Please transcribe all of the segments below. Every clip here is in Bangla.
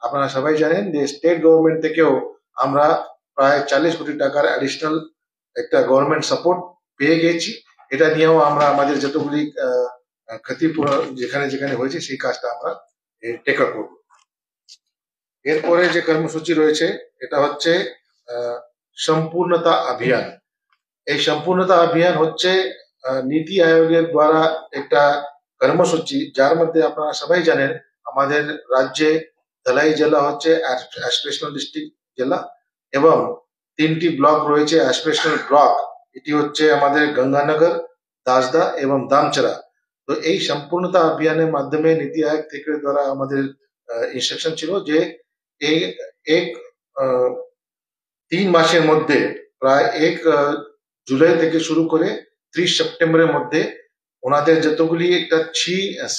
আপনারা সবাই জানেন যে স্টেট গভর্নমেন্ট থেকেও আমরা প্রায় 40 কোটি টাকার অ্যাডিশনাল একটা গভর্নমেন্ট সাপোর্ট পেয়ে গেছি। এটা নিয়েও আমরা আমাদের যতগুলি ক্ষতিপূরণ যেখানে যেখানে হয়েছে সেই কাজটা আমরা টেক আপ করব। এরপরে যে কর্মসূচি রয়েছে এটা হচ্ছে সম্পূর্ণতা অভিযান। এই সম্পূর্ণতা অভিযান হচ্ছে নীতি আয়োগের দ্বারা একটা কর্মসূচি, যার মধ্যে আপনারা সবাই জানেন আমাদের রাজ্যে ধলাই জেলা হচ্ছে অ্যাসপিরেশনাল ডিস্ট্রিক্ট জেলা এবং 3টি ব্লক রয়েছে অ্যাসপিরেশনাল ব্লক। এটি হচ্ছে আমাদের গঙ্গানগর, দাসদা এবং দামচরা। তো এই সম্পূর্ণতা অভিযানের মাধ্যমে নীতি আয়োগ থেকে দ্বারা আমাদের ইনস্ট্রাকশন ছিল যে এই 3 মাসের মধ্যে প্রায় 1 জুলাই থেকে শুরু করে 30 সেপ্টেম্বরের মধ্যে ওনাদের যতগুলি একটা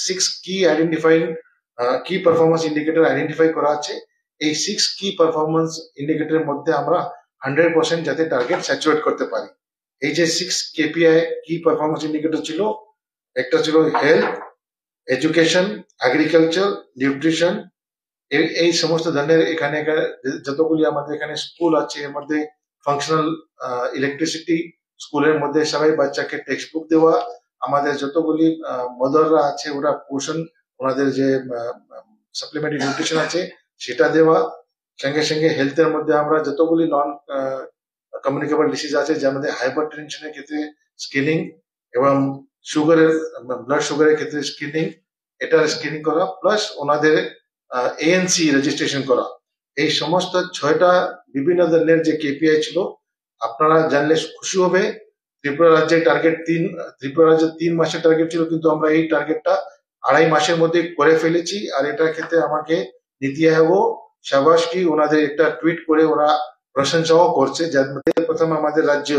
6 কি পারফরমেন্স ইন্ডিকেটর আইডেন্টিফাই করা আছে, এই 6 কি পারফরমেন্স ইন্ডিকেটরের মধ্যে আমরা 100% যাতে টার্গেট স্যাচুরেট করতে পারি। এই যে 6 কেপিআই কি পারফরমেন্স ইন্ডিকেটর ছিল, একটা ছিল হেলথ, এডুকেশন, এগ্রিকালচার, নিউট্রিশন, এই সমস্ত ধরনের এখানে যতগুলি আমাদের এখানে স্কুল আছে এর মধ্যে ফাংশনাল ইলেকট্রিসিটি, স্কুলের মধ্যে সবাই বাচ্চাকে টেক্সট বুক দেওয়া, আমাদের যতগুলি মদাররা আছে ওরা পোষণ ওনাদের যে সাপ্লিমেন্টারি নিউট্রিশন আছে সেটা দেওয়া, সঙ্গে সঙ্গে হেলথের মধ্যে আমরা যতগুলি নন কমিউনিকেবল ডিসিজ আছে যার মধ্যে হাইপার টেনশনের ক্ষেত্রে স্ক্রিনিং এবং সুগারের ব্লাড সুগারের ক্ষেত্রে স্ক্রিনিং, এটার স্ক্রিনিং করা প্লাস ওনাদের এএনসি রেজিস্ট্রেশন করা। এই সমস্ত 6টা বিভিন্ন ধরনের যে কেপিআই ছিল আপনারা জানলে খুশি হবে। ত্রিপুরা রাজ্যের টার্গেট 3 মাসের টার্গেট ছিল, কিন্তু আমরা এই টার্গেটটা 2.5 মাসের মধ্যে করে ফেলেছি। আর এটার ক্ষেত্রে আমাকে নীতি আয়োগ শাবাশকি ওনাদের একটা টুইট করে ওরা প্রশংসাও করছে, যার মধ্যে প্রথম আমাদের রাজ্য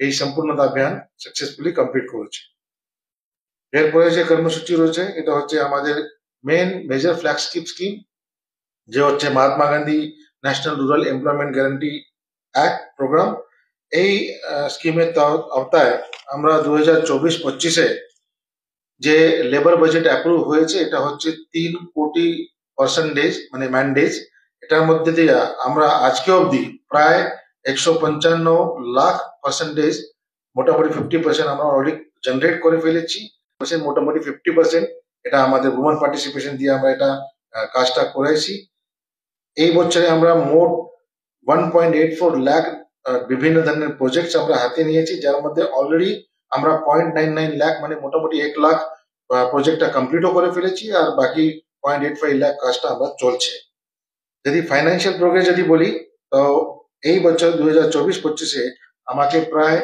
এই সম্পূর্ণতা অভিযান সাকসেসফুলি কমপ্লিট করেছে। এরপরে যে কর্মসূচি রয়েছে এটা হচ্ছে আমাদের মেজর ফ্ল্যাগশিপ স্কিম, যে হচ্ছে Mahatma Gandhi national rural employment guarantee act programme. এই স্কিমের আওতায় আমরা 2024-25-এ যে লেবার বাজেট অ্যাপ্রুভ হয়েছে এটা হচ্ছে 3 কোটি পার্সেন্টেজ মানে ম্যান্ডেজ। এটার মধ্যে দিয়ে আমরা আজকে অবধি প্রায় 155 লাখ পার্সেন্টেজ, মোটামুটি 50% আমরা অলরেডি জেনারেট করে ফেলেছি। মোটামুটি 50% এটা আমাদের উমেন পার্টিসিপেশন দিয়ে আমরা এটা কাজটা করেছি। এই বছরে আমরা মোট 1.84 লাখ বিভিন্ন ধরনের প্রজেক্ট আমরা হাতে নিয়েছি, যার মধ্যে অলরেডি আমরা 0.99 লাখ মানে মোটামুটি 1 লাখ প্রজেক্টটা কমপ্লিটও করে ফেলেছি, আর বাকি 0.85 লাখ কাজটা আমরা চলছে। যদি ফাইন্যান্সিয়াল প্রোগ্রেস যদি বলি তো এই বছর 2024-25-এ আমাকে প্রায়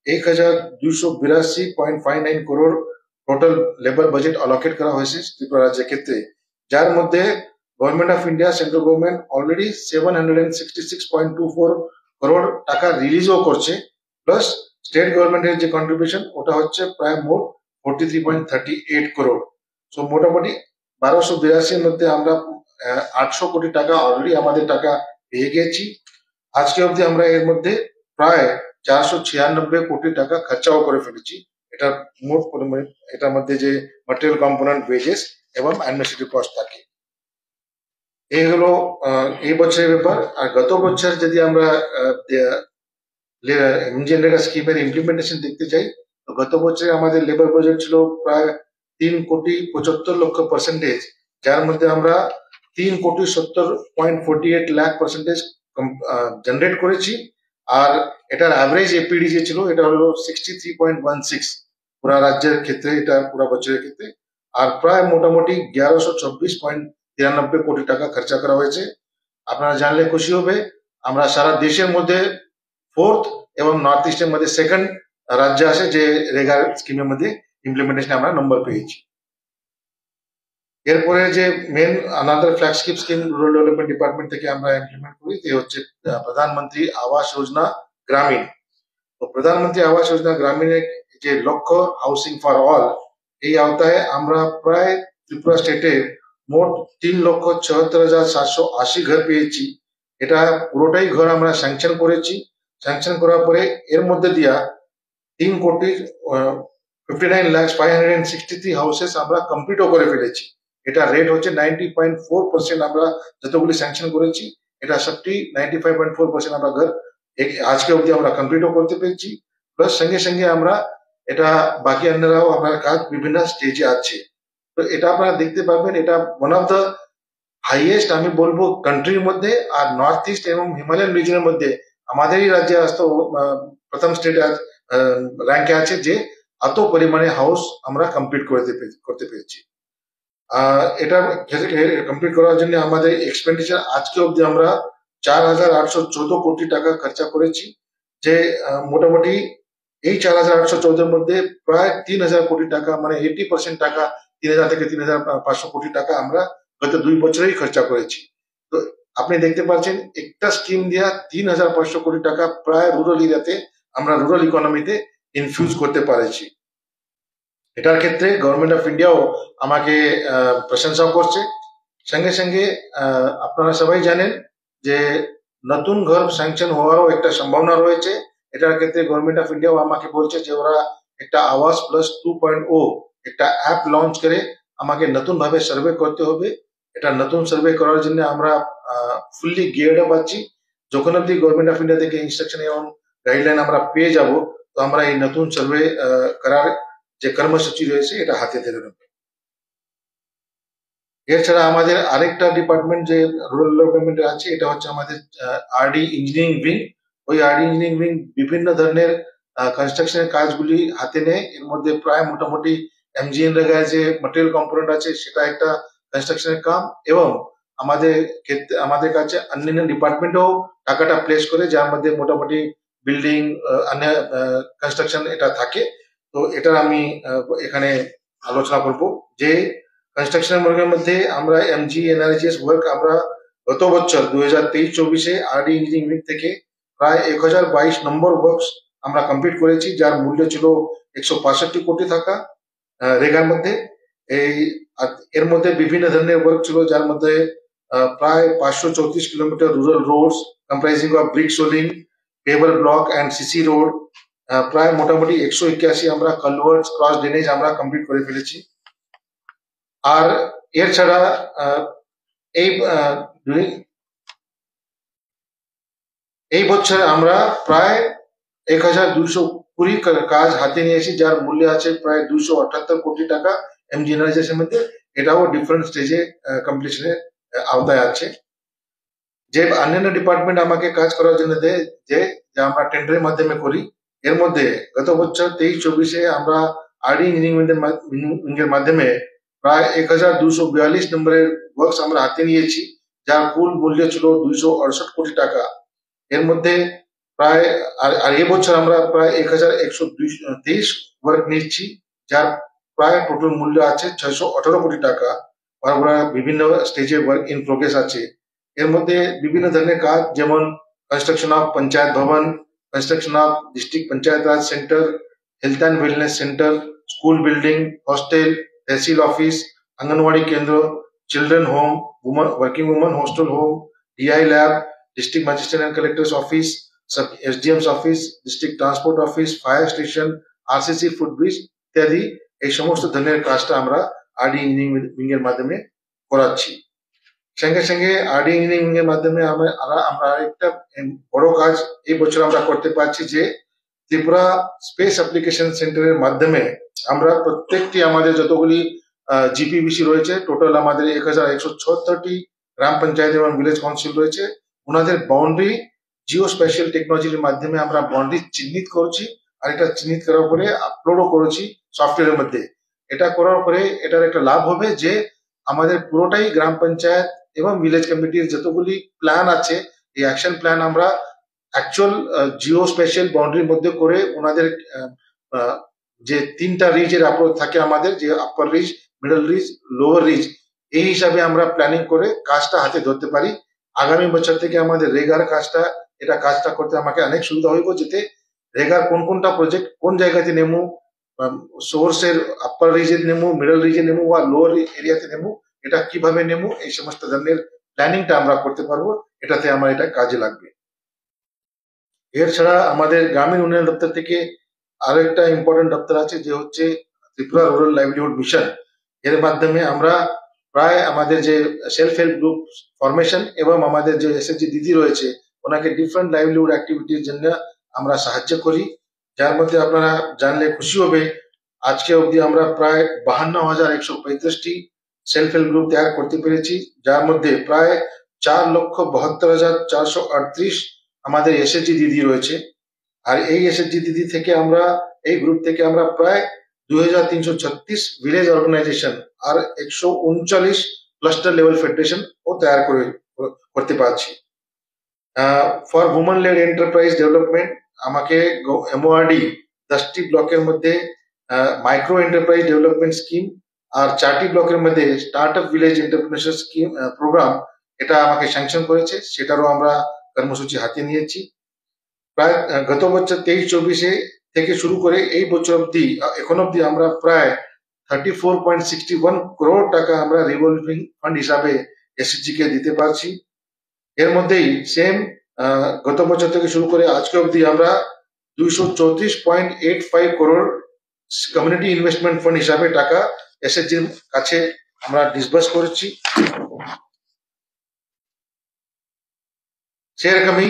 1282.59 করোড় টোটাল লেবার বাজেট অলোকেট করা হয়েছে ত্রিপুরা রাজ্যের ক্ষেত্রে, যার মধ্যে government of India central government already 766.24 crore টাকা রিলিজও করছে, প্লাস স্টেট গভর্নমেন্টের যে কন্ট্রিবিউশন ওটা হচ্ছে প্রায় মোট 43.38 করোড়। সো মোটামুটি 1282 এর মধ্যে আমরা 800 কোটি টাকা অলরেডি আমাদের টাকা পেয়ে গেছি। আজকে অবধি আমরা এর মধ্যে প্রায় 496 কোটি টাকা খরচাও করে ফেলেছি। এটা মোট পরিমাণে এটার মধ্যে যে ম্যাটেরিয়াল কম্পোনেন্ট, ওয়েজেস এবং অ্যাডমিনিস্ট্রেটিভ কস্ট থাকে। এই হলো এই বছরের ব্যাপার। আর গত বছর যদি আমরা ইঞ্জিনিয়ারিং স্কিমের ইমপ্লিমেন্টেশন দেখতে চাই তো গত বছরে আমাদের লেবার বাজেট ছিল প্রায় 3.75 লক্ষ পার্সেন্টেজ, যার মধ্যে আমরা 3.70.48 লাখ পার্সেন্টেজ জেনারেট করেছি। আর এটার অ্যাভারেজ এপিডি যে ছিল এটা হলো 63.16 পুরা রাজ্যের ক্ষেত্রে, এটা পুরা বছরের ক্ষেত্রে। আর প্রায় মোটামুটি 1124.93 কোটি টাকা খরচা করা হয়েছে। আপনারা জানলে খুশি হবে, আমরা সারা দেশের মধ্যে 4th এবং নর্থ ইস্টের মধ্যে 2nd রাজ্য আছে যে রেগা স্কিমের মধ্যে ইমপ্লিমেন্টেশন আমরা নম্বর পেয়েছি। এরপরে যে main another flagship scheme rural development department থেকে আমরা ইমপ্লিমেন্ট করি যে হচ্ছে প্রধানমন্ত্রী আবাস যোজনা গ্রামীণ। তো প্রধানমন্ত্রী আবাস যোজনা গ্রামীণের যে লক্ষ্য হাউসিং ফর অল, এই আওতায় আমরা প্রায় ত্রিপুরা স্টেটে মোট 3,76,780 ঘর পেয়েছি। এটা পুরোটাই ঘর আমরা স্যাংশন করেছি। স্যাংশন করার পরে এর মধ্যে দিয়া 3,59,563 হাউসেস আমরা কমপ্লিটও করে ফেলেছি। এটা রেট হচ্ছে 90.4%। আমরা যতগুলি স্যাংশন করেছি এটা সবটি 95.4% আমরা ঘর আজকে অবধি আমরা কমপ্লিটও করতে পেরেছি। প্লাস সঙ্গে সঙ্গে আমরা এটা বাকি অন্যরাও আপনার কাজ বিভিন্ন স্টেজে আছে। তো এটা আপনারা দেখতে পাবেন, এটা ওয়ান অফ দ্য হাইয়েস্ট আমি বলবো কান্ট্রির মধ্যে, আর নর্থ ইস্ট এবং হিমালয়ান রিজনের মধ্যে আমাদেরই রাজ্যে আজ তো প্রথম স্টেট র্যাঙ্কে আছে যে এত পরিমাণে হাউস আমরা কমপ্লিট করতে পেরেছি। এটা কমপ্লিট করার জন্য আমাদের এক্সপেন্ডিচার আজকে অবধি আমরা 4,814 কোটি টাকা খরচা করেছি, যে মোটামুটি এই 4,814 মধ্যে প্রায় 3,000 কোটি টাকা মানে 80% টাকা 3,000 থেকে 3,500 কোটি টাকা আমরা গত 2 বছরেই খরচা করেছি। তো আপনি দেখতে পাচ্ছেন একটা স্কিম দিয়া 3,500 কোটি টাকা প্রায় রুরাল এরিয়াতে আমরা রুরাল ইকোনমিতে ইনফিউজ করতে পারেছি। এটার ক্ষেত্রে গভর্নমেন্ট অফ ইন্ডিয়াও আমাকে প্রশংসা করছে। সঙ্গে সঙ্গে আপনারা সবাই জানেন যে নতুন ঘর স্যাংশন হওয়ারও একটা সম্ভাবনা রয়েছে। এটার ক্ষেত্রে গভর্নমেন্ট অফ ইন্ডিয়াও আমাকে বলছে যে ওরা একটা আওয়াজ প্লাস 2.0 একটা অ্যাপ লঞ্চ করে আমাকে নতুন ভাবে সার্ভে করতে হবে। এটা নতুন সার্ভে করার জন্য আমরা ফুললি গিয়ার্ড আপ আছি। যখন অব্দি গভর্নমেন্ট অফ ইন্ডিয়া থেকে ইনস্ট্রাকশন এবং গাইডলাইন আমরা পেয়ে যাব, তো আমরা এই নতুন সার্ভে করার যে কর্মসূচি রয়েছে এটা হাতে ধরে নেব। এছাড়া আমাদের আরেকটা ডিপার্টমেন্ট যে রুরাল ডেভেলপমেন্ট আছে, এটা হচ্ছে আমাদের আরডি ইঞ্জিনিয়ারিং উইং। ওই আরডি ইঞ্জিনিয়ারিং উইং বিভিন্ন ধরনের কনস্ট্রাকশনের কাজগুলি হাতে নেয়। এর মধ্যে প্রায় মোটামুটি এমজিএন রেগায় যে ম্যাটেরিয়াল কম্পোনেন্ট আছে সেটা একটা কনস্ট্রাকশনের কাম, এবং আমাদের ক্ষেত্রে আমাদের কাছে অন্যান্য ডিপার্টমেন্টও টাকাটা প্লেস করে, যার মধ্যে মোটামুটি বিল্ডিং অন্য কনস্ট্রাকশন এটা থাকে। তো এটা আমি এখানে আলোচনা করব যে কনস্ট্রাকশন ওয়ার্কের মধ্যে আমরা এমজি এনআরজিএস ওয়ার্ক আমরা গত বছর 2023-24 আরডি ইঞ্জিনিয়ারিং থেকে প্রায় 1022 নম্বর ওয়ার্কস আমরা কমপ্লিট করেছি, যার মূল্য ছিল 165 কোটি টাকা রেগার মধ্যে। এর মধ্যে বিভিন্ন ধরনের ওয়ার্ক ছিল, যার মধ্যে প্রায় 534 kilometre rural roads comprising of brick soling, paver block and CC road, প্রায় মোটামুটি 181 আমরা কালভার্টস ক্রস ড্রেনেজ আমরা কমপ্লিট করে ফেলেছি। আর এর ছাড়া এই বছর আমরা প্রায় 1,220 কাজ হাতে নিয়েছি, যার মূল্য আছে প্রায় 278 কোটি টাকা এমজিএনআরজিএস মধ্যে। এটাও ডিফারেন্ট স্টেজে কমপ্লিশনের আওতায় আছে। যে অন্যান্য ডিপার্টমেন্ট আমাকে কাজ করার জন্য দেয় যে আমরা টেন্ডারের মাধ্যমে করি, এর মধ্যে গত বছর 23-24 আমরা আরডি ইঞ্জিনিয়ারিং এর মাধ্যমে প্রায় 1,242 নম্বরের ওয়ার্কস আমরা হাতে নিয়েছি, যার কুল মূল্য ছিল 268 কোটি টাকা। এর মধ্যে প্রায় আর এবছর আমরা প্রায় 1,123 ওয়ার্ক নিচ্ছি, যার প্রায় টোটাল মূল্য আছে 618 কোটি টাকা। আর বিভিন্ন স্টেজে ওয়ার্ক ইন প্রোগ্রেস আছে। এর মধ্যে বিভিন্ন ধরনের কাজ, যেমন construction of panchayat bhavan, construction of district panchayat raj centre, health and wellness centre, school building, hostel, tehsil office, anganwadi kendra, children home, working women hostel home, DI lab, district magistrate and collectors office, sub SDMs office, district transport office, fire station, RCC footbridge ইত্যাদি এই সমস্ত ধরনের কাজটা আমরা আরডি ইঞ্জিনিয়ারিং এর মাধ্যমে করাচ্ছি। সঙ্গে সঙ্গে আরডি ইঞ্জিনিয়ারিং এর মাধ্যমে আমরা আরেকটা বড় কাজ এই বছর আমরা করতে পারছি, যে ত্রিপুরা স্পেস অ্যাপ্লিকেশন সেন্টারের মাধ্যমে আমরা প্রত্যেকটি আমাদের যতগুলি জিপিবিসি রয়েছে, টোটাল আমাদের 1,176টি গ্রাম পঞ্চায়েত এবং ভিলেজ কাউন্সিল রয়েছে, ওনাদের বাউন্ডারি জিও স্পেশাল টেকনোলজির মাধ্যমে আমরা বাউন্ডারি চিহ্নিত করছি, আর এটা চিহ্নিত করার পরে আপলোডও করেছি সফটওয়্যারের মধ্যে। এটা করার পরে এটার একটা লাভ হবে যে আমাদের পুরোটাই গ্রাম পঞ্চায়েত এবং ভিলেজ কমিটির যতগুলি প্ল্যান আছে, এই অ্যাকশন প্ল্যান আমরা অ্যাকচুয়াল জিও স্পেশাল বাউন্ডারির মধ্যে করে ওনাদের যে 3টা রিজের অ্যাপ্রোচ থাকে আমাদের, যে upper ridge, middle ridge, lower ridge, এই হিসাবে আমরা প্ল্যানিং করে কাজটা হাতে ধরতে পারি। আগামী বছর থেকে আমাদের রেগার কাজটা করতে আমাকে অনেক সুবিধা হইব, যেতে রেগার কোনটা প্রজেক্ট কোন জায়গাতে নেমু, সোর্সের আপার রিজে নেমু, মিডল রিজে নেমু বা লোয়ার এরিয়াতে নেমু, এটা কিভাবে নেমু, এই সমস্ত ধরনের প্ল্যানিংটা আমরা করতে পারবো। এটাতে আমার এটা কাজে লাগবে। এর ছাড়া আমাদের গ্রামীণ উন্নয়ন দপ্তর থেকে আরো একটা ইম্পর্টেন্ট দপ্তর আছে, যে হচ্ছে ত্রিপুরা রুরাল লাইভলিহুড মিশন। এর মাধ্যমে আমরা প্রায় আমাদের যে সেলফ হেল্প গ্রুপ ফরমেশন এবং আমাদের যে এসএসজি দিদি রয়েছে ওনাকে ডিফারেন্ট লাইভলিহুড অ্যাক্টিভিটির জন্য আমরা সাহায্য করি, যার মধ্যে আপনারা জানলে খুশি হবে আজকে অবধি আমরা প্রায় 52,135টি সেলফ হেল্প গ্রুপ তৈরি করতে পেরেছি, যার মধ্যে প্রায় 4,72,438 আমাদের এসএসজি দিদি রয়েছে। আর এই এসএসজি দিদি থেকে আমরা এই গ্রুপ থেকে আমরা প্রায় 2,336 ভিলেজ অর্গানাইজেশন আর 139 ক্লাস্টার লেভেল ফেডারেশন ও তৈরি করতে পারছি। For women led enterprise development আমাকে এমওআরডি 10টি ব্লকের মধ্যে মাইক্রো এন্টারপ্রাইজ ডেভেলপমেন্ট স্কিম আর 4টি ব্লকের মধ্যে start up village entrepreneurship scheme programme এটা আমাকে স্যাংশন করেছে, সেটারও আমরা কর্মসূচি হাতে নিয়েছি। প্রায় গত বছর 23-24 থেকে শুরু করে এই বছর অব্দি এখন অব্দি আমরা প্রায় 34.61 crore টাকা আমরা রিভলভিং ফান্ড হিসাবে এসএসজি কে দিতে পারছি। এর মধ্যেই সেম গত বছর থেকে শুরু করে আজকে অব্দি আমরা 234.85 crore কমিউনিটি ইনভেস্টমেন্ট ফান্ড হিসাবে টাকা এসএসজির কাছে আমরা ডিসবার্স করেছি। সেরকমই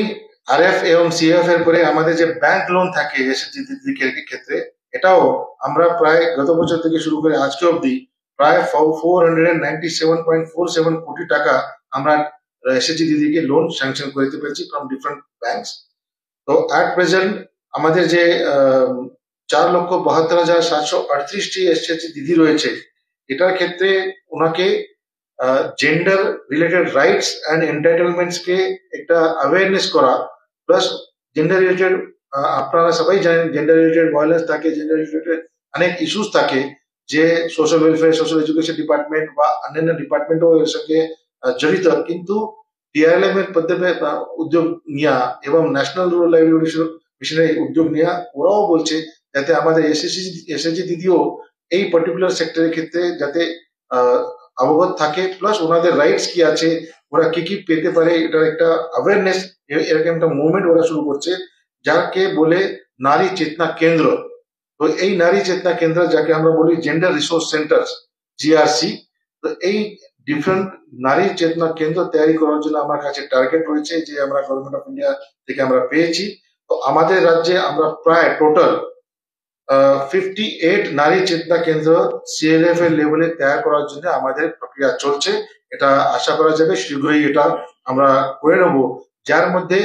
আরএফ এবং সিএফ এর পরে আমাদের যে ব্যাংক লোন থাকে এসএসজি দিদির ক্ষেত্রে এটাও আমরা প্রায় গত বছর থেকে শুরু করে আজকে অবধি প্রায় 497.47 কোটি টাকা আমরা এসএসজি দিদিকে লোন স্যাংশন করতে পেরেছি ফ্রম ডিফারেন্ট ব্যাংকস। তো অ্যাট প্রেজেন্ট আমাদের যে 4,72,738টি এসএসজি দিদি রয়েছে এটার ক্ষেত্রে ওনাকে জেন্ডার রিলেটেড রাইটস অ্যান্ড এন্টাইটেলমেন্টস কে একটা অ্যাওয়ারনেস করা, প্লাস জেন্ডার রিলেটেড আপনারা সবাই জানেন জেন্ডার রিলেটেড ভায়োলেন্স থাকে, জেন্ডার রিলেটেড অনেক ইস্যুস থাকে যে social welfare social education department বা অন্যান্য ডিপার্টমেন্টও এর সঙ্গে জড়িত, কিন্তু ডিআরএলএম এর মাধ্যমে উদ্যোগ নেওয়া এবং ন্যাশনাল রুরাল লাইভলিহুড মিশনের উদ্যোগ নেওয়া ওরাও বলছে যাতে আমাদের এসএসজি দিদিও এই পার্টিকুলার সেক্টরের ক্ষেত্রে যাতে অবগত থাকে, প্লাস ওনাদের রাইটস কি আছে, ওরা কি কি পেতে পারে, এটার একটা অ্যাওয়ারনেস এরকম একটা মুভমেন্ট ওরা শুরু করছে যাকে বলে নারী চেতনা কেন্দ্র। তো এই নারী চেতনা কেন্দ্র যাকে আমরা বলি জেন্ডার রিসোর্স সেন্টার জিআরসি, তো এই ডিফারেন্ট নারী চেতনা কেন্দ্র তৈরি করার জন্য আমার কাছে টার্গেট রয়েছে যে আমরা গভর্নমেন্ট অফ ইন্ডিয়া থেকে আমরা পেয়েছি। তো আমাদের রাজ্যে আমরা প্রায় টোটাল 58 নারী চেতনা কেন্দ্র সিএলএফ এর লেভেলে তৈরি করার জন্য আমাদের প্রক্রিয়া চলছে। এটা আশা করা যাবে শীঘ্রই এটা আমরা করে নেব, যার মধ্যে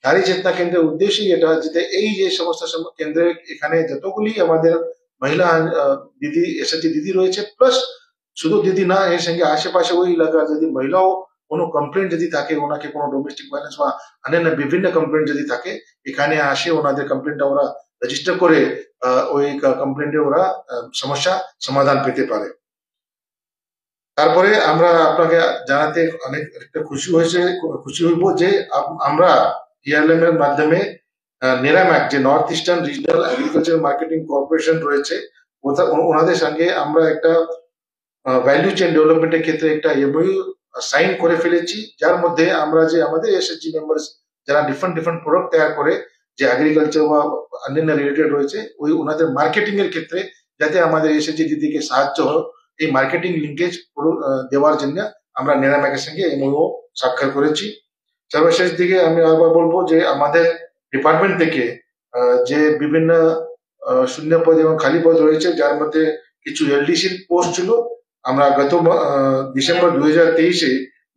নারী চেতনা কেন্দ্রের উদ্দেশ্যই এটা যাতে এই যে সমস্ত কেন্দ্রে এখানে যতগুলি আমাদের মহিলা দিদি এসএসজি দিদি রয়েছে, প্লাস শুধু দিদি না এর সঙ্গে আশেপাশে ওই এলাকার যদি মহিলাও কোনো কমপ্লেন যদি থাকে, ওনাকে কোনো ডোমেস্টিক ভায়োলেন্স বা অন্যান্য বিভিন্ন কমপ্লেন যদি থাকে এখানে আসে ওনাদের কমপ্লেনটা ওরা রেজিস্টার করে ওই কমপ্লেন্টে ওরা সমস্যা সমাধান পেতে পারে। তারপরে আমরা আপনাকে জানাতে অনেক একটা খুশি হইব যে আমরা ডিআরএলএম এর মাধ্যমে নেরাম্যাক যে north eastern regional agriculture marketing corporation রয়েছে ওনাদের সঙ্গে আমরা একটা ভ্যালু চেইন ডেভেলপমেন্টের ক্ষেত্রে একটা এমওইউ সাইন করে ফেলেছি, যার মধ্যে আমরা যে আমাদের এসএসজি মেম্বার্স যারা ডিফারেন্ট প্রোডাক্ট তৈরি করে যে এগ্রিকালচার বা অন্যান্য রিলেটেড রয়েছে ওই ওনাদের মার্কেটিং এর ক্ষেত্রে যাতে আমাদের এসএসজি দিদিকে সাহায্য হয় এই মার্কেটিং লিঙ্কেজ দেওয়ার জন্য আমরা নেরাম্যাকের সঙ্গে এমওইউ স্বাক্ষর করেছি। সর্বশেষ দিকে আমি আবার বলবো যে আমাদের ডিপার্টমেন্ট থেকে যে বিভিন্ন শূন্য পদ এবং খালি পদ রয়েছে যার মধ্যে কিছু এলডিসির পোস্ট ছিল, আমরা গত ডিসেম্বর 2023-এ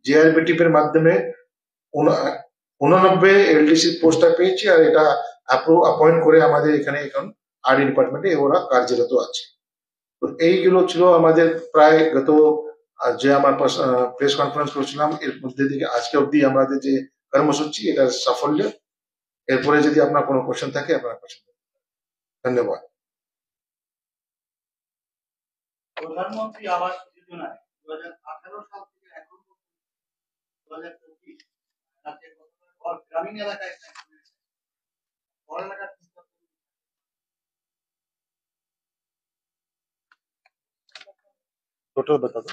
জেআরবিটিপ এর মাধ্যমে 89 এলডিসি পোস্টটা পেয়েছি, আর এটা অ্যাপয়েন্ট করে আমাদের এখানে এখন আরডি ডিপার্টমেন্টে ওরা কার্যরত আছে। তো এইগুলো ছিল আমাদের প্রায় গত যে আমার প্রেস কনফারেন্স করেছিলাম এর মধ্যে থেকে আজকে অব্দি আমাদের যে কর্মসূচি এটা সাফল্য। এরপরে যদি আপনার কোনো কোশ্চেন থাকে আপনার কোশ্চেন। ধন্যবাদ। প্রধানমন্ত্রী আবাস যোজনায় 2018 সাল থেকে এখন 2025 গ্রামীণ এলাকায় टोटल बता दो,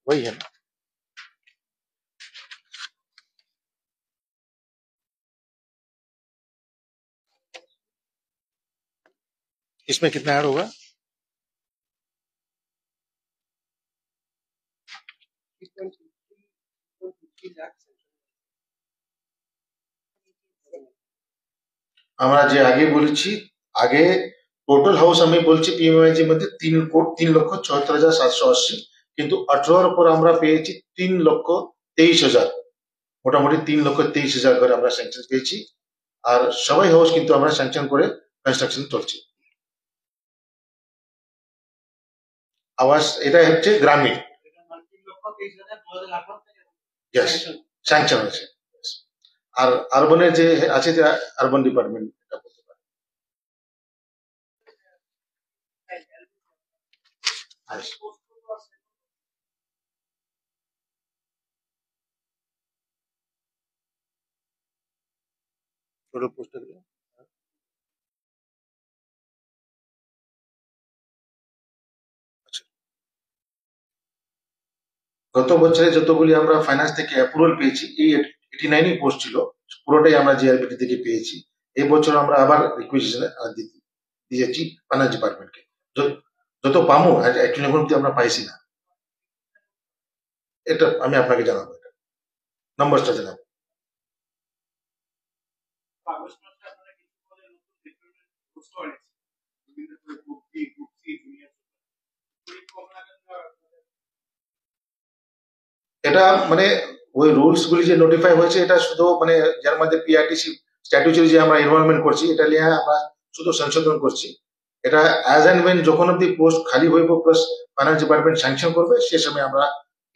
वही है ना? इसमें कितना ऐड होगा? আমরা যে আগে বলেছি, আগে টোটাল হাউস আমি বলছি পিএমআইজি মধ্যে 3,74,780, কিন্তু 18-র উপর আমরা পেয়েছি 3,23,000, মোটামুটি 3,23,000 করে আমরা স্যাংশন পেয়েছি। আর সবাই হাউস কিন্তু আমরা স্যাংশন করে কনস্ট্রাকশন চলছে। আবাস এটা হচ্ছে গ্রামীণ, স্যাংশন হয়েছে। আর আরবানের যে আছে, যে আরবান ডিপার্টমেন্ট এটা বলতে পারে। গত বছরে যতগুলি আমরা ফাইন্যান্স থেকে অ্যাপ্রুভাল পেয়েছি, এই 89 পোস্ট ছিল, পুরোটাই আমরা জিআরবিটি থেকে পেয়েছি। এই বছর আমরা আবার রিকুয়েশন দিয়েছি ফাইন্যান্স ডিপার্টমেন্টকে, যত পামো অ্যাকচুয়ালি এখন আমরা পাইছি না। এটা আমি আপনাকে জানাবো, এটা নম্বরটা জানাবো। এটা মানে ওই রুলস গুলি যে নোটিফাই হয়েছে, এটা শুধু মানে যার মধ্যে পিআরটিসি স্ট্যাটিউটারি যে আমরা এনভায়রনমেন্ট করছি, এটা নিয়ে আমরা শুধু সংশোধন করছি। এটা অ্যাজ অ্যান্ড ওয়েন যখন অব্দি পোস্ট খালি হইব প্লাস ফাইন্যান্স ডিপার্টমেন্ট স্যাংশন করবে, সে সময় আমরা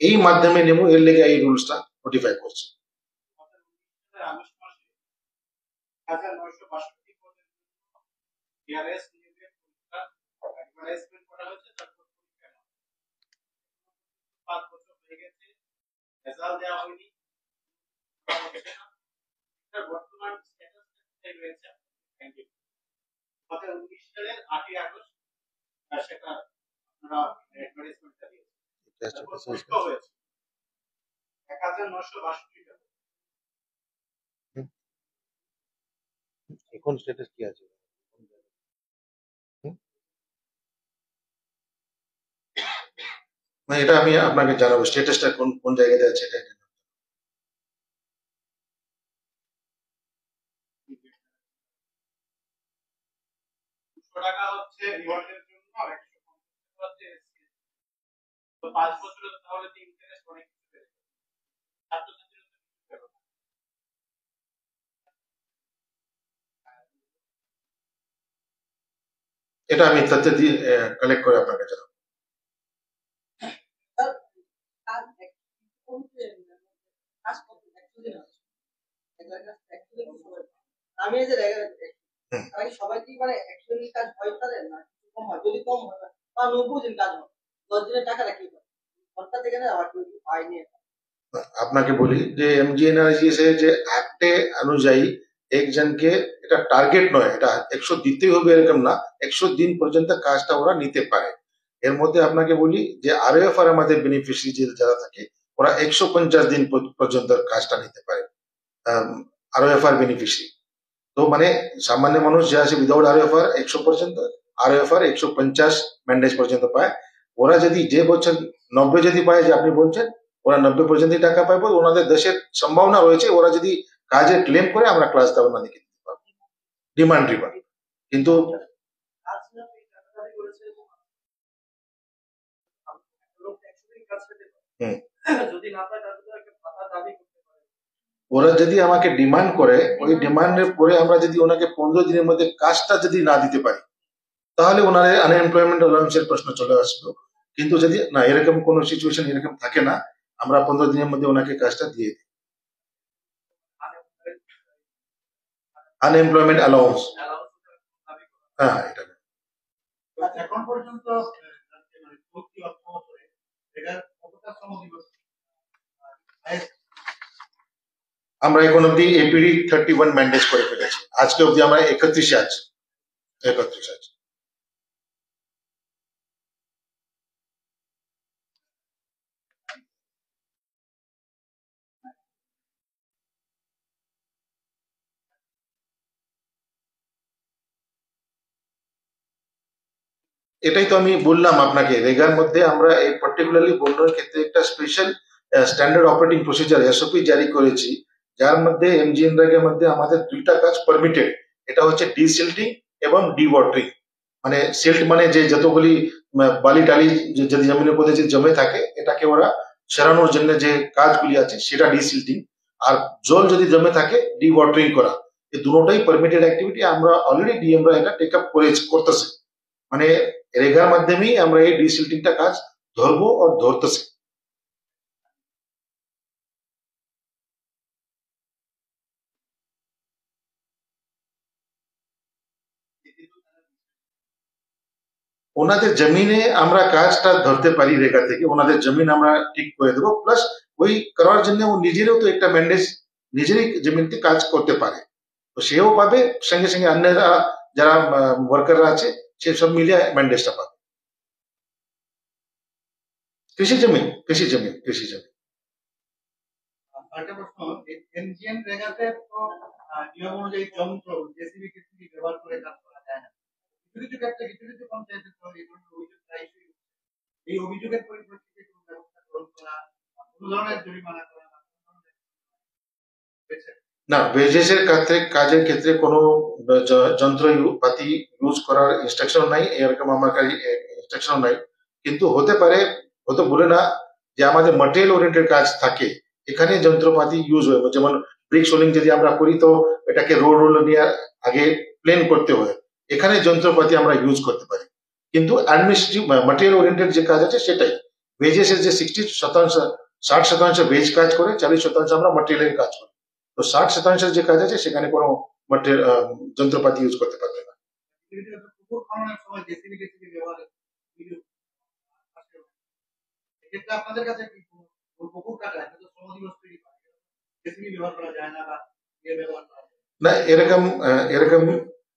এই মাধ্যমে নেব, এর লেগে এই রুলসটা নোটিফাই করছি। বর্তমান স্ট্যাটাস রয়েছে 2019 সালের 8ই আগস্ট সেটা আপনারা অ্যাডভার্টাইজমেন্টটা দিয়েছেন। 1962 টাকা। এখন স্ট্যাটাস কি আছে? না, এটা আমি আপনাকে জানাবো স্ট্যাটাসটা কোন কোন জায়গাতে আছে এটা। টাকা হচ্ছে রিওয়ার্ডের জন্য, 150 হচ্ছে তো 5 বছরে তাহলে ইন্টারেস্ট অনেক কিছু বেড়ে যাবে। এটা আমি তথ্য দিয়ে কালেক্ট করে আপনাকে জানাবো। আমি এই যে সবাই কি মানে অ্যাকচুয়ালি কাজ হয় তাদের না কম হয়, যদি কম হয় বা 90 দিন কাজ হয় 10 দিনের টাকা রাখি ঘন্টা থেকে না আবার পাইনি। আপনাকে বলি যে এমজিএনআরজিএস এর যে অ্যাক্টে অনুযায়ী একজনকে, এটা টার্গেট নয়, এটা 100 দিতেই হবে এরকম না, 100 দিন পর্যন্ত কাজটা ওরা নিতে পারে। এর মধ্যে আপনাকে বলি যে আরএফআর আমাদের বেনিফিশিয়ারি যারা থাকে, ওরা 150 দিন পর্যন্ত কাজটা নিতে পারে আরএফআর বেনিফিশিয়ারি। তো মানে সামান্য মানুষ যে আছে উইদাউট আরএফআর 100 পর্যন্ত, আরএফআর 150 ম্যান্ডেজ পর্যন্ত পায়। ওরা যদি যে বছর 90 যদি পায়, যে আপনি বলছেন, ওরা 90 পর্যন্ত টাকা পাইব। ওনাদের দেশের সম্ভাবনা রয়েছে, ওরা যদি কাজের ক্লেম করে আমরা ক্লাস দেওয়া ওনাদেরকে দিতে পারবো, ডিমান্ড রিভার। কিন্তু ওরা যদি আমাকে ডিমান্ড করে, ওই ডিমান্ডের পরে আমরা যদি ওনাকে 15 দিনের মধ্যে কাজটা যদি না দিতে পারি, তাহলে ওনাদের আনএমপ্লয়মেন্ট অ্যালাউন্সের প্রশ্ন চলে আসবে। কিন্তু যদি না এরকম কোনো সিচুয়েশন এরকম থাকে না, আমরা 15 দিনের মধ্যে ওনাকে কাজটা দিয়ে দিই। আনএমপ্লয়মেন্ট অ্যালাউন্স, হ্যাঁ, এটা এখন পর্যন্ত আমরা এখন অব্দি এপিডি 31 ম্যান্ডেজ করে ফেলেছি। আজকে অব্দি আমরা 31 আছি। এটাই তো আমি বললাম আপনাকে, রেগার মধ্যে আমরা এই পার্টিকুলারলি বন্যার ক্ষেত্রে একটা special standard operating procedure SOP জারি করেছি, যার মধ্যে এমজিএনরেগার মধ্যে আমাদের দুইটা কাজ পারমিটেড। এটা হচ্ছে ডিসিল্টিং এবং ডিওয়াটারিং। মানে সিল্ট মানে যে যতগুলি বালি টালি যদি জমিনের মধ্যে যে জমে থাকে এটাকে ওরা সরানোর জন্য যে কাজগুলি আছে সেটা ডিসিল্টিং। আর জল যদি জমে থাকে ডিওয়াটারিং করা। এই দুটোটাই পারমিটেড অ্যাক্টিভিটি। আমরা অলরেডি ডিএমরা এটা টেক আপ করতেছি। মানে রেগার মাধ্যমেই আমরা এই ডিসিল্টিংটা কাজ ধরবো ও ধরতেছি। ওনাদের জমিনে আমরা কাজটা ধরতে পারি রেগা থেকে, ওনাদের জমিন আমরা ঠিক করে দেবো। প্লাস ওই করার জন্য ও নিজেরও তো একটা ম্যান্ডেজ, নিজেরই জমিনতে কাজ করতে পারে, তো সেও পাবে, সঙ্গে সঙ্গে অন্যরা যারা ওয়ার্কাররা আছে সে সব মিলিয়ে ম্যান্ডেজটা পাবে। কৃষি জমি, কৃষি জমি, কৃষি জমি। আরেকটা প্রশ্ন, এনজিএন রেগাতে তো নিয়ম অনুযায়ী যন্ত্র জেসিবি কেসিবি ব্যবহার করে কাজ করা যায় না। কিছু কিছু ক্ষেত্রে কিছু কিছু পঞ্চায়েতে তো এই ধরনের অভিযোগ প্রায়শই উঠছে। এই অভিযোগের পরিপ্রেক্ষিতে কোনো ব্যবস্থা গ্রহণ করা, কোনো ধরনের জরিমানা করা বা কোনো ধরনের না, ওয়েজেসের কাজের ক্ষেত্রে কোনো যন্ত্রপাতি ইউজ করার ইনস্ট্রাকশন নাই, এরকম আমার কাছে ইনস্ট্রাকশন নাই। কিন্তু হতে পারে, হয়তো বলে না যে আমাদের ম্যাটেরিয়াল ওরিয়েন্টেড কাজ থাকে, এখানে যন্ত্রপাতি ইউজ হয়। যেমন ব্রিক সোলিং যদি আমরা করি তো এটাকে রোল নিয়ে আগে প্লেন করতে হয়, এখানে যন্ত্রপাতি আমরা ইউজ করতে পারি। কিন্তু অ্যাডমিনিস্ট্রেটিভ ম্যাটেরিয়াল ওরিয়েন্টেড যে কাজ আছে সেটাই ওয়েজেসের যে 60% ওয়েজ কাজ করে, 40% আমরা ম্যাটেরিয়ালের কাজ করি। তো 60% যে কাজ আছে সেখানে কোনো যন্ত্রপাতি ইউজ করতে পারবে না। পুকুর খননের সময় জেসিবি কেসিবি ব্যবহারের অভিযোগ আসে। এক্ষেত্রে আপনাদের কাছে কি পুকুর কাটায় কিন্তু শ্রমদিবস তৈরি করে জেসিবি ব্যবহার করা যায় না বা ইয়ে ব্যবহার করা যায় না, এরকম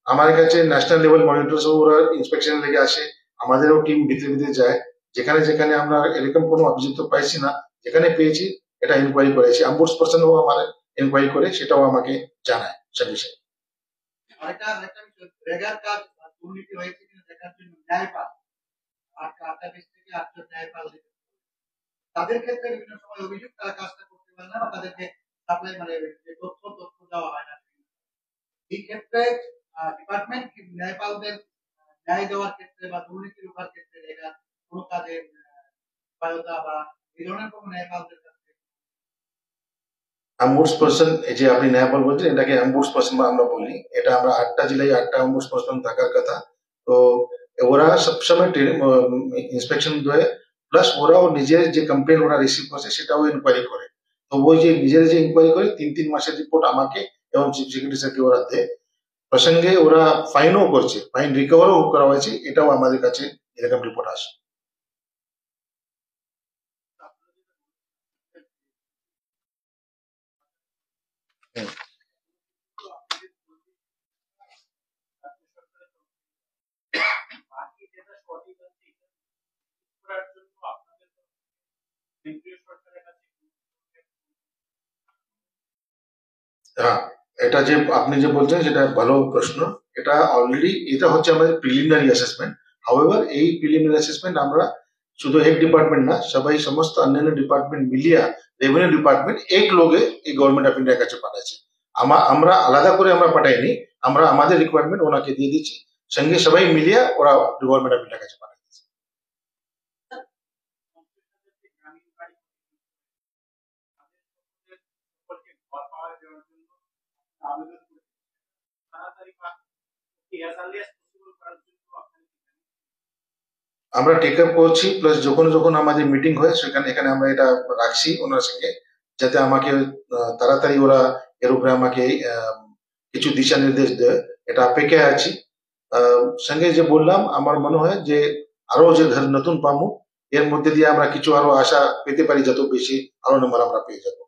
আমার কাছে ন্যাশনাল লেভেল মনিটরস ওরা ইন্সপেকশন লেগে আসে, আমাদেরও টিম ভিতরে ভিতরে যায়। যেখানে যেখানে আমরা এরকম কোনো অভিযোগ তো পাইছি না, যেখানে পেয়েছি এটা ইনকোয়ারি করেছি, আমবুডস পার্সনও আমার ইনকোয়ারি করে সেটাও আমাকে জানায় সে বিষয়ে। আরেকটা বিষয়, রেগার কাজ দুর্নীতি হয়েছে কিনা দেখার জন্য ন্যায়পাল 8 থেকে 8 ন্যায়পাল তাদের ক্ষেত্রে বিভিন্ন সময় অভিযোগ তারা কাজটা করতে পারে না বা তাদেরকে সাপ্লাই মানে তথ্য দেওয়া হয় না। এই ক্ষেত্রে ডিপার্টমেন্ট কি ন্যায়পালদের ন্যায় দেওয়ার ক্ষেত্রে বা দুর্নীতি রোখার ক্ষেত্রে এটা কোনো কাজে সহায়তা বা এই ধরনের কোনো ন্যায়পালদের কাছে আমবুডস পার্সন, এই যে আপনি ন্যায়পাল বলছেন এটাকে আমবুডস পার্সন আমরা বলি। এটা আমরা 8টা জেলায় 8টা আমবুডস পার্সন থাকার কথা। তো ওরা সবসময় ইন্সপেকশন দেয়, প্লাস ওরাও নিজের যে কমপ্লেন ওরা রিসিভ করছে সেটাও ইনকোয়ারি করে। তো ওই যে নিজের যে ইনকোয়ারি করে 3 মাসের রিপোর্ট আমাকে এবং চিফ সেক্রেটারি স্যারকে ওরা দেয়। প্রসঙ্গে ওরা ফাইনও করছে, ফাইন রিকভারও করা হয়েছে, এটাও আমাদের কাছে এরকম রিপোর্ট আসে। হ্যাঁ, এটা যে আপনি যে বলছেন সেটা ভালো প্রশ্ন। এটা অলরেডি এটা হচ্ছে আমাদের প্রিলিমিনারি অ্যাসেসমেন্ট। হাউএভার এই প্রিলিমিনারি অ্যাসেসমেন্ট আমরা শুধু এক ডিপার্টমেন্ট না, সবাই সমস্ত অন্যান্য ডিপার্টমেন্ট মিলিয়া রেভিনিউ ডিপার্টমেন্ট এক লোকে এই গভর্নমেন্ট অফ ইন্ডিয়ার কাছে পাঠাচ্ছে। আমরা আলাদা করে আমরা পাঠাইনি, আমরা আমাদের রিকোয়ারমেন্ট ওনাকে দিয়ে দিচ্ছি, সঙ্গে সবাই মিলিয়ে ওরা গভর্নমেন্ট অফ ইন্ডিয়ার কাছে পাঠাচ্ছে। আমরা টেক আপ করছি, প্লাস যখন যখন আমাদের মিটিং হয় সেখানে এখানে আমরা এটা রাখছি ওনার সঙ্গে, যাতে আমাকে তাড়াতাড়ি ওরা এর উপরে আমাকে কিছু দিশা নির্দেশ দেয়। এটা অপেক্ষায় আছি। সঙ্গে যে বললাম আমার মনে হয় যে আরো যে নতুন পামু এর মধ্যে দিয়ে আমরা কিছু আরো আশা পেতে পারি, যত বেশি আরো নম্বর আমরা পেয়ে যাবো।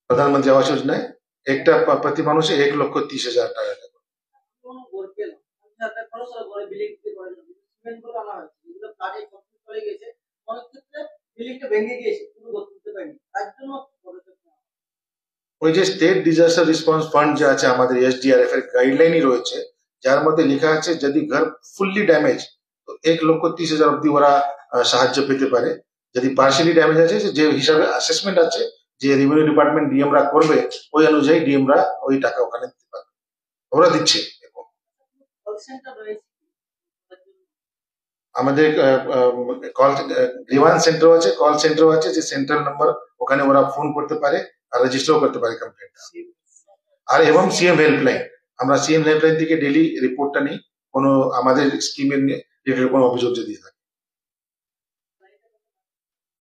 প্রধানমন্ত্রী আবাস যোজনায় একটা প্রতি মানুষে 1,30,000 টাকা দেবে। ওই যে স্টেট ডিজাস্টার রেসপন্স ফান্ড যে আছে আমাদের এসডিআরএফ এর গাইডলাইনই রয়েছে, যার মধ্যে লেখা আছে যদি ঘর ফুললি ড্যামেজ তো 1,30,000 অব্দি ওরা সাহায্য পেতে পারে। যদি পার্সিয়ালি ড্যামেজ আছে, যে হিসাবে অ্যাসেসমেন্ট আছে, যে রেভিনিউ ডিপার্টমেন্ট ডিএমরা করবে, ওই অনুযায়ী ডিএমরা ওই টাকা ওখানে দিতে পারবে, ওরা দিচ্ছে। কল সেন্টার রয়েছে আমাদের কল গ্রিভান্স সেন্টার আছে, কল সেন্টার আছে, যে সেন্ট্রাল নাম্বার, ওখানে ওরা ফোন করতে পারে আর রেজিস্টারও করতে পারে কমপ্লেন্ট। আর এবং সিএম হেল্পলাইন, আমরা সিএম হেল্পলাইন থেকে ডেইলি রিপোর্টটা নিই, কোনো আমাদের স্কিমের রিলেটেড কোনো অভিযোগ যদি থাকে।